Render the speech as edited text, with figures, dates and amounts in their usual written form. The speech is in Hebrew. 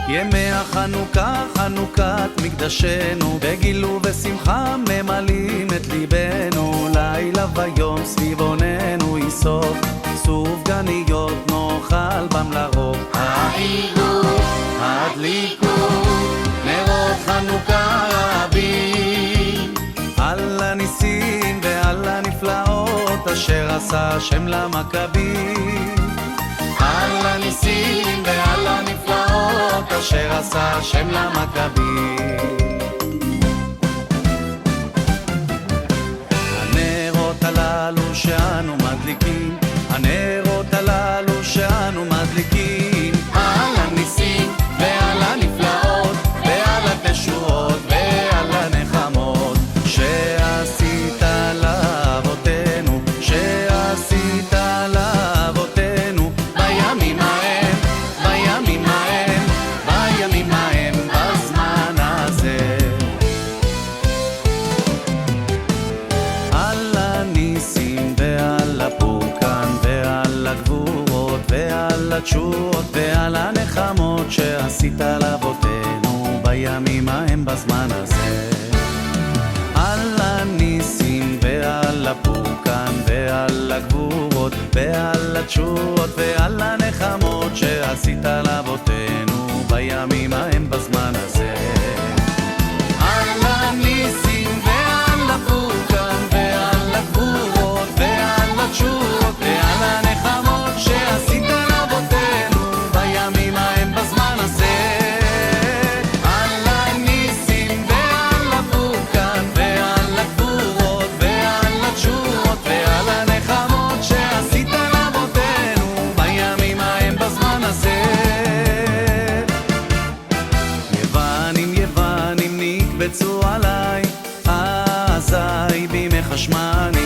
ימי החנוכה, חנוכת מקדשנו, בגילו ושמחה ממלאים את ליבנו. לילה ויום סביב עוננו יסוף, סוף גניות נאכל בם לרוב. העירו, הדליקו, נרות חנוכה רבים, על הניסים ועל הנפלאות אשר עשה השם למכבים. על הניסים ועל הנפלאות אשר עשה השם למכבים. הנרות הללו שאנו מדליקים, הנרות הללו שאנו מדליקים, על הניסים ועל הנפלאות ועל התשועות ועל הנחמות שעשית לאבותינו, שעשית לאבותינו בימים ההם, בימים ההם, בימים ההם, בזמן הזה. על הניסים ועל הפורקן ועל הגבורות ועל התשועות ועל הנחמות שעשית לאבותינו בימים ההם, בזמן הזה. על הניסים ועל הפורקן ועל הגבורות ועל התשועות ועל הנחמות שעשית לאבותינו בימים ההם, בזמן הזה. על הניסים ועל הפורקן ועל הגבורות ועל התשועות ועל הנחמות שעשית לאבותינו בימים ההם, בזמן הזה. על הניסים ועל הפורקן ועל הגבורות ועל התשועות ועל הנחמות שעשית לאבותינו בימים ההם, בזמן הזה. יוונים יוונים נקבצו עליי, אזי בימי חשמני